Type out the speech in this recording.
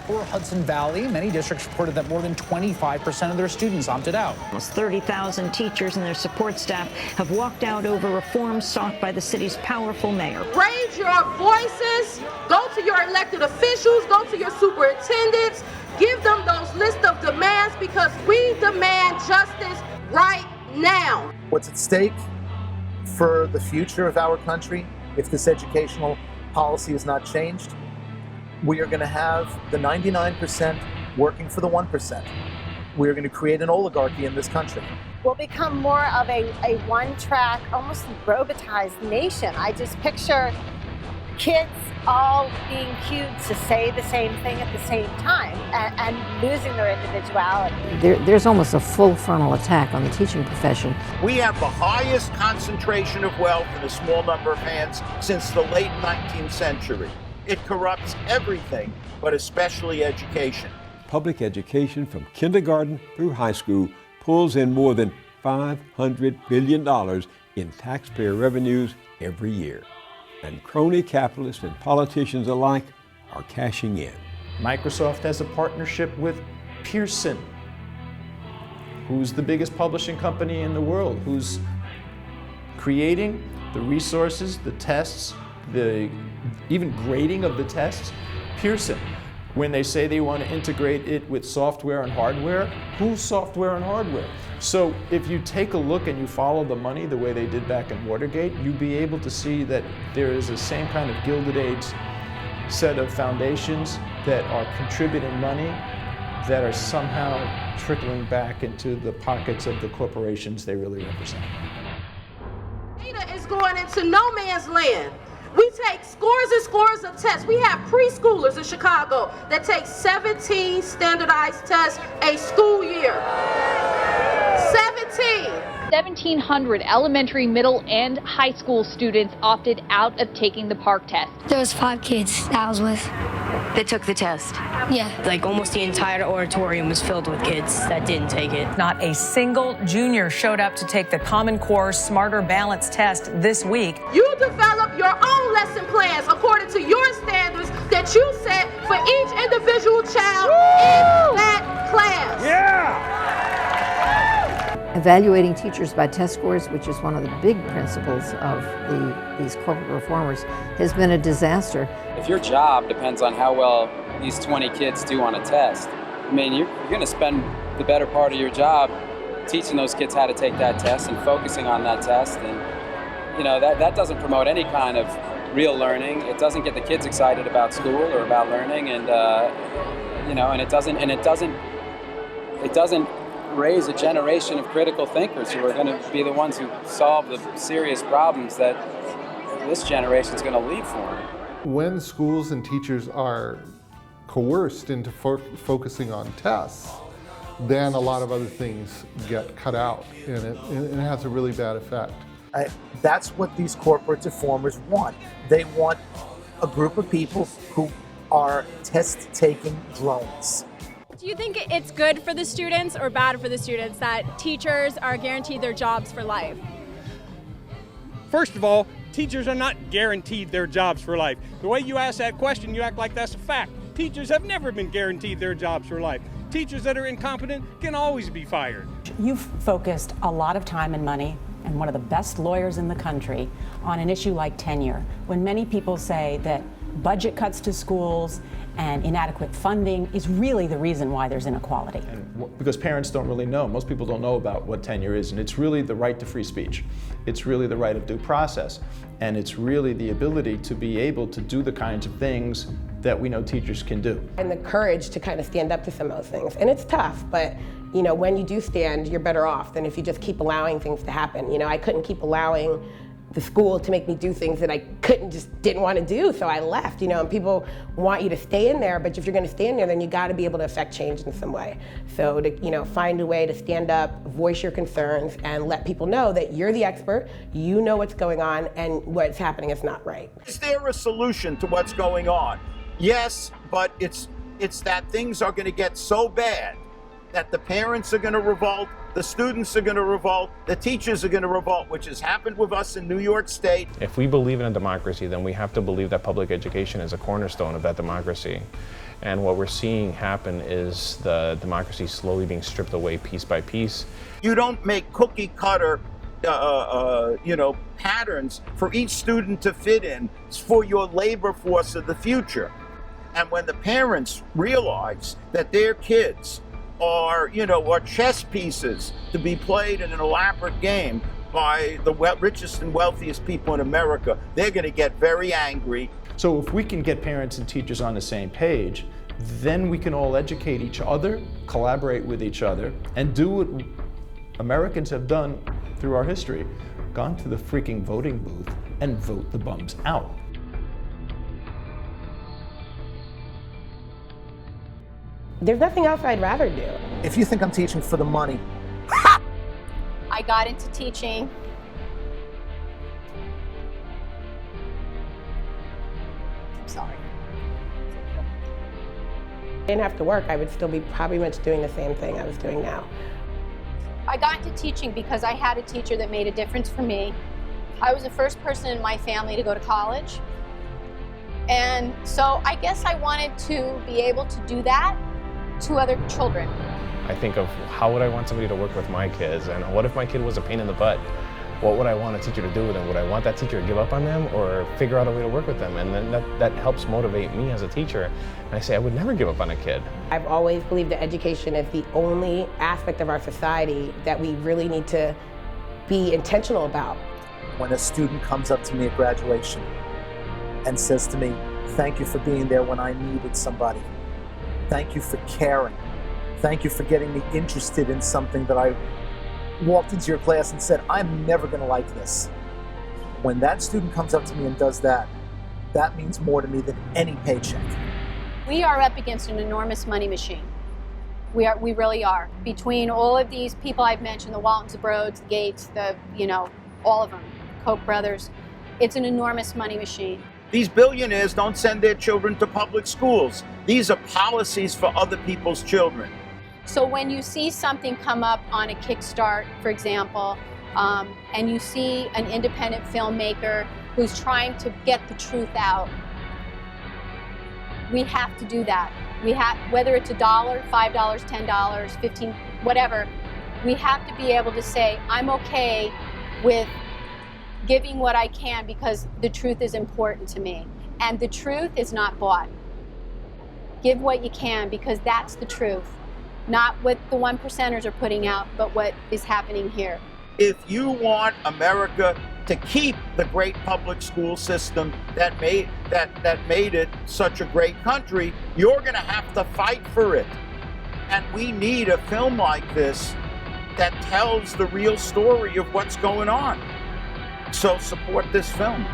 Or Hudson Valley, many districts reported that more than 25% of their students opted out. Almost 30,000 teachers and their support staff have walked out over reforms sought by the city's powerful mayor. Raise your voices, go to your elected officials, go to your superintendents, give them those lists of demands because we demand justice right now. What's at stake for the future of our country if this educational policy is not changed? We are going to have the 99% working for the 1%. We are going to create an oligarchy in this country. We'll become more of a one-track, almost robotized nation. I just picture kids all being cued to say the same thing at the same time and losing their individuality. There's almost a full frontal attack on the teaching profession. We have the highest concentration of wealth in a small number of hands since the late 19th century. It corrupts everything, but especially education. Public education from kindergarten through high school pulls in more than $500 billion in taxpayer revenues every year. And crony capitalists and politicians alike are cashing in. Microsoft has a partnership with Pearson, who's the biggest publishing company in the world, who's creating the resources, the tests, the even grading of the tests. Pearson, when they say they want to integrate it with software and hardware, who's software and hardware? So if you take a look and you follow the money the way they did back in Watergate, you'll be able to see that there is the same kind of Gilded Age set of foundations that are contributing money that are somehow trickling back into the pockets of the corporations they really represent. Data is going into no man's land. We take scores and scores of tests. We have preschoolers in Chicago that take 17 standardized tests a school year. 17! 1,700 elementary, middle, and high school students opted out of taking the Park test. There was 5 kids that I was with. They took the test? Yeah. Like almost the entire auditorium was filled with kids that didn't take it. Not a single junior showed up to take the Common Core Smarter Balance test this week. You develop your own lesson plans according to your standards that you set for each individual child in that class. Yeah! Evaluating teachers by test scores, which is one of the big principles of these corporate reformers, has been a disaster. If your job depends on how well these 20 kids do on a test, I mean, you're going to spend the better part of your job teaching those kids how to take that test and focusing on that test. And, you know, that doesn't promote any kind of real learning. It doesn't get the kids excited about school or about learning, and, you know, and it doesn't raise a generation of critical thinkers who are going to be the ones who solve the serious problems that this generation is going to leave for them. When schools and teachers are coerced into focusing on tests, then a lot of other things get cut out, and it has a really bad effect. That's what these corporate reformers want. They want a group of people who are test-taking drones. Do you think it's good for the students or bad for the students that teachers are guaranteed their jobs for life? First of all, teachers are not guaranteed their jobs for life. The way you ask that question, you act like that's a fact. Teachers have never been guaranteed their jobs for life. Teachers that are incompetent can always be fired. You've focused a lot of time and money, and one of the best lawyers in the country, on an issue like tenure, when many people say that budget cuts to schools and inadequate funding is really the reason why there's inequality. And because parents don't really know. Most people don't know about what tenure is, and it's really the right to free speech. It's really the right of due process, and it's really the ability to be able to do the kinds of things that we know teachers can do. And the courage to kind of stand up to some of those things. And it's tough, but you know, when you do stand, you're better off than if you just keep allowing things to happen. You know, I couldn't keep allowing the school to make me do things that I didn't want to do, so I left, you know, and people want you to stay in there, but if you're going to stay in there, then you got to be able to affect change in some way. So to, you know, find a way to stand up, voice your concerns, and let people know that you're the expert, you know what's going on, and what's happening is not right. Is there a solution to what's going on? Yes, but it's that things are going to get so bad that the parents are going to revolt the students are going to revolt, the teachers are going to revolt, which has happened with us in New York State. If we believe in a democracy, then we have to believe that public education is a cornerstone of that democracy. And what we're seeing happen is the democracy slowly being stripped away piece by piece. You don't make cookie cutter patterns for each student to fit in. It's for your labor force of the future. And when the parents realize that their kids are chess pieces to be played in an elaborate game by the richest and wealthiest people in America, they're going to get very angry. So if we can get parents and teachers on the same page, then we can all educate each other, collaborate with each other, and do what Americans have done through our history. Gone to the freaking voting booth and vote the bums out. There's nothing else I'd rather do. If you think I'm teaching for the money, I got into teaching. I'm sorry. I didn't have to work, I would still be probably much doing the same thing I was doing now. I got into teaching because I had a teacher that made a difference for me. I was the first person in my family to go to college. And so I guess I wanted to be able to do that to other children. I think of how would I want somebody to work with my kids, and what if my kid was a pain in the butt? What would I want a teacher to do with them? Would I want that teacher to give up on them or figure out a way to work with them? And then that helps motivate me as a teacher. And I say I would never give up on a kid. I've always believed that education is the only aspect of our society that we really need to be intentional about. when a student comes up to me at graduation and says to me, "Thank you for being there when I needed somebody. Thank you for caring. Thank you for getting me interested in something that I walked into your class and said, I'm never going to like this." When that student comes up to me and does that, that means more to me than any paycheck. We are up against an enormous money machine. We really are. Between all of these people I've mentioned, the Waltons, the Broads, the Gates, all of them, Koch brothers, it's an enormous money machine. These billionaires don't send their children to public schools. These are policies for other people's children. So when you see something come up on a Kickstart, for example, and you see an independent filmmaker who's trying to get the truth out, we have to do that. We have, whether it's $1, $5, $10, $15, whatever, we have to be able to say, I'm okay with giving what I can because the truth is important to me. And the truth is not bought. Give what you can because that's the truth. Not what the 1%ers are putting out, but what is happening here. If you want America to keep the great public school system that made it such a great country, you're going to have to fight for it. And we need a film like this that tells the real story of what's going on. So support this film.